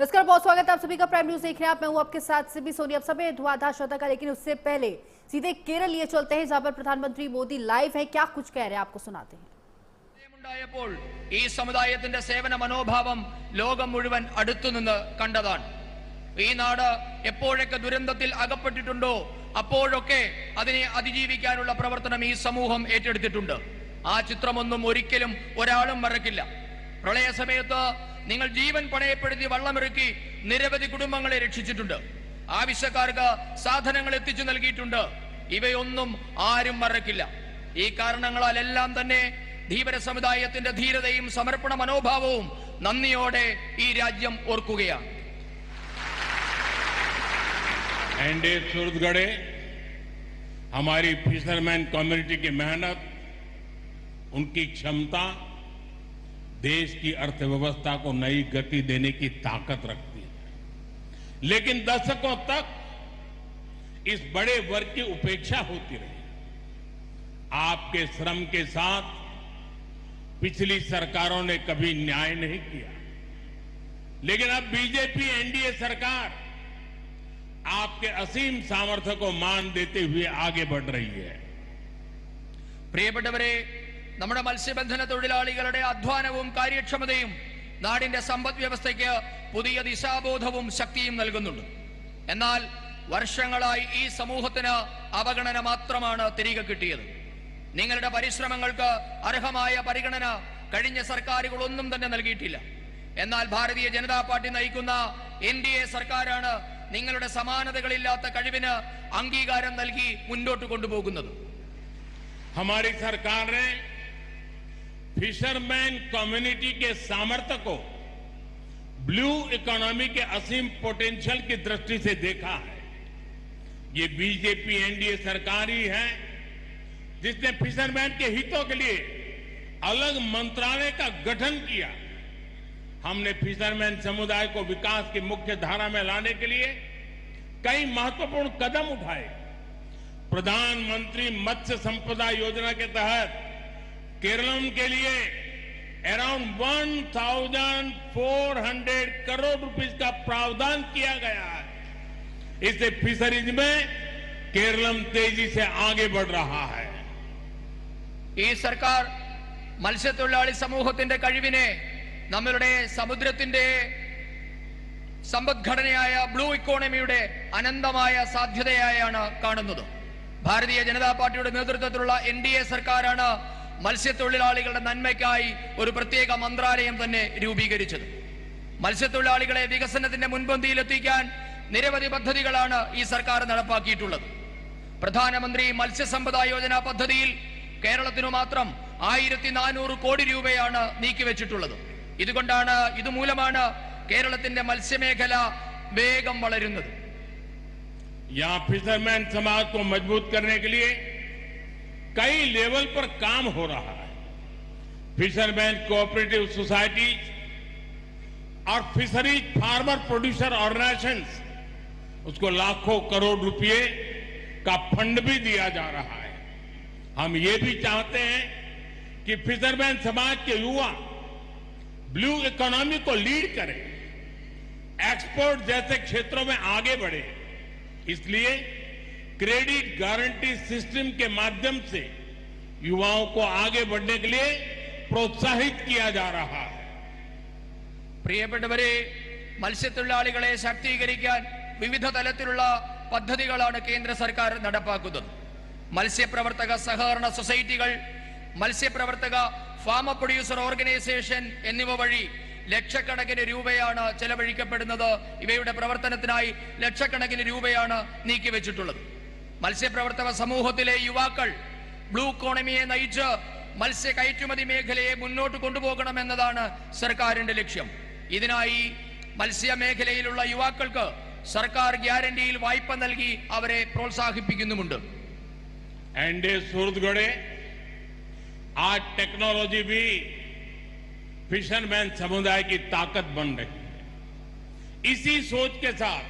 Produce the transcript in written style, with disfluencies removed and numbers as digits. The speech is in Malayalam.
नमस्कार, बहुत स्वागत है आप सभी का। प्राइम न्यूज देख रहे हैं आप। मैं हूं आपके साथ सिबी सोनी। अब समय धुआंधार श्रोता का, लेकिन उससे पहले सीधे केरल लिए चलते हैं, जहां पर प्रधानमंत्री मोदी लाइव है। क्या कुछ कह रहे हैं आपको सुनाते हैं। ഈ സമുദായത്തിന്റെ സേവന മനോഭാവം ലോകം മുഴുവൻ അടുത്തുനിന്ന് കണ്ടതാണ്. ഈ നാട് എപ്പോഴൊക്കെ ദുരന്തത്തിൽ അകപ്പെട്ടിട്ടുണ്ടോ അപ്പോഴൊക്കെ അതിനെ അതിജീവിക്കാനുള്ള പ്രവർത്തനം ഈ സമൂഹം ഏറ്റെടുത്തിട്ടുണ്ട്. ആ ചിത്രമൊന്നും ഒരിക്കലും ഒരാളും മറക്കില്ല. പ്രളയ സമയത്ത് നിങ്ങൾ ജീവൻ പണയപ്പെടുത്തി വള്ളമിറക്കി നിരവധി കുടുംബങ്ങളെ രക്ഷിച്ചിട്ടുണ്ട്. ആവശ്യക്കാർക്ക് സാധനങ്ങൾ എത്തിച്ചു നൽകിയിട്ടുണ്ട്. ഇവയൊന്നും ആരും മറക്കില്ല. ഈ കാരണങ്ങളാലെല്ലാം തന്നെ ധീവര സമുദായത്തിന്റെ ധീരതയും സമർപ്പണ മനോഭാവവും നന്ദിയോടെ ഈ രാജ്യം ഓർക്കുകയാണ്. एनडीए सूरतगढ़े हमारी फिशरमैन कम्युनिटी की मेहनत, उनकी क्षमता देश की अर्थव्यवस्था को नई गति देने की ताकत रखती है। लेकिन दशकों तक इस बड़े वर्ग की उपेक्षा होती रही। आपके श्रम के साथ पिछली सरकारों ने कभी न्याय नहीं किया, लेकिन अब बीजेपी एनडीए सरकार आपके असीम सामर्थ्य को मान देते हुए आगे बढ़ रही है. പ്രിയപ്പെട്ടവരെ, നമ്മുടെ മത്സ്യബന്ധന തൊഴിലാളികളുടെ അധ്വാനവും കാര്യക്ഷമതയും നാടിന്റെ സമ്പദ് വ്യവസ്ഥയ്ക്ക് പുതിയ ദിശാബോധവും ശക്തിയും നൽകുന്നുണ്ട്. എന്നാൽ വർഷങ്ങളായി ഈ സമൂഹത്തിന് അവഗണന മാത്രമാണ് തിരികെ കിട്ടിയത്. നിങ്ങളുടെ പരിശ്രമങ്ങൾക്ക് അർഹമായ പരിഗണന കഴിഞ്ഞ സർക്കാരുകളൊന്നും തന്നെ നൽകിയിട്ടില്ല. എന്നാൽ ഭാരതീയ ജനതാ പാർട്ടി നയിക്കുന്ന എൻഡിഎ സർക്കാരാണ് നിങ്ങളുടെ സമാനതകളില്ലാത്ത കഴിവിന് അംഗീകാരം നൽകി മുന്നോട്ട് കൊണ്ടുപോകുന്നത്. हमारी सरकार ने फिशरमैन कम्युनिटी के सामर्थ्य को ब्लू इकोनॉमी के असीम पोटेंशियल की दृष्टि से देखा है. ये बीजेपी एनडीए सरकार ही है जिसने फिशरमैन के हितों के लिए अलग मंत्रालय का गठन किया. हमने फिशरमैन समुदाय को विकास की मुख्य धारा में लाने के लिए कई महत्वपूर्ण कदम उठाए. प्रधानमंत्री मत्स्य संपदा योजना के तहत केरलम के लिए अराउंड 1,400 करोड़ रुपए का प्रावधान किया गया है. इससे फिशरीज में केरलम तेजी से आगे बढ़ रहा है. ഈ സർക്കാർ മത്സ്യത്തൊഴിലാളി സമൂഹത്തിന്റെ കഴിവിനെ നമ്മളുടെ സമുദ്രത്തിന്റെ സമ്പദ്ഘടനയായ ബ്ലൂ ഇക്കോണമിയുടെ അനന്തമായ സാധ്യതയായാണ് കാണുന്നത്. ഭാരതീയ ജനതാ പാർട്ടിയുടെ നേതൃത്വത്തിലുള്ള എൻഡിഎ സർക്കാരാണ് മത്സ്യത്തൊഴിലാളികളുടെ നന്മയ്ക്കായി ഒരു പ്രത്യേക മന്ത്രാലയം തന്നെ രൂപീകരിച്ചത്. മത്സ്യത്തൊഴിലാളികളെ വികസനത്തിന്റെ മുൻപന്തിയിലെത്തിക്കാൻ നിരവധി പദ്ധതികളാണ് ഈ സർക്കാർ നടപ്പാക്കിയിട്ടുള്ളത്. പ്രധാനമന്ത്രി മത്സ്യസമ്പദ യോജന പദ്ധതിയിൽ കേരളത്തിനു മാത്രം 1400 കോടി രൂപയാണ് നീക്കിവെച്ചിട്ടുള്ളത്. ഇതുമൂലമാണ് കേരളത്തിന്റെ മത്സ്യമേഖല വേഗം വളരുന്നത്. यहां फिशरमैन समाज को मजबूत करने के लिए कई लेवल पर काम हो रहा है. फिशरमैन कोऑपरेटिव सोसाइटी और फिशरीज फार्मर प्रोड्यूसर ऑर्गेनाइजेशंस, उसको लाखों करोड़ रुपए का फंड भी दिया जा रहा है. हम ये भी चाहते हैं कि फिशरमैन समाज के युवा ब्लू इकोनॉमी को लीड करें, एक्सपोर्ट जैसे क्षेत्रों में आगे बढ़े. इसलिए क्रेडिट गारंटी सिस्टम के माध्यम से युवाओं को आगे बढ़ने के लिए प्रोत्साहित किया जा रहा है. പ്രിയപ്പെട്ടവരെ, മത്സ്യത്തൊഴിലാളികളെ ശാക്തീകരിക്കാൻ വിവിധ തലത്തിലുള്ള പദ്ധതികളാണ് കേന്ദ്ര സർക്കാർ നടപ്പാക്കുന്നത്. മത്സ്യപ്രവർത്തക സഹകരണ സൊസൈറ്റികൾ, മത്സ്യപ്രവർത്തക ഫാമർ പ്രൊഡ്യൂസർ ഓർഗനൈസേഷൻ എന്നിവ വഴി ലക്ഷക്കണക്കിന് രൂപയാണ് ചെലവഴിക്കപ്പെടുന്നത്. ഇവയുടെ പ്രവർത്തനത്തിനായി ലക്ഷക്കണക്കിന് രൂപയാണ് നീക്കിവെച്ചിട്ടുള്ളത്. മത്സ്യപ്രവർത്തക സമൂഹത്തിലെ യുവാക്കൾ ബ്ലൂ ഇക്കോണമിയെ നയിച്ച് മത്സ്യ കയറ്റുമതി മേഖലയെ മുന്നോട്ട് കൊണ്ടുപോകണമെന്നതാണ് സർക്കാരിന്റെ ലക്ഷ്യം. ഇതിനായി മത്സ്യമേഖലയിലുള്ള യുവാക്കൾക്ക് സർക്കാർ ഗ്യാരണ്ടിയിൽ വായ്പ നൽകി അവരെ പ്രോത്സാഹിപ്പിക്കുന്നുമുണ്ട്. एनडीए सूरतगढ़े आज टेक्नोलॉजी भी फिशरमैन समुदाय की ताकत बन रही है. इसी सोच के साथ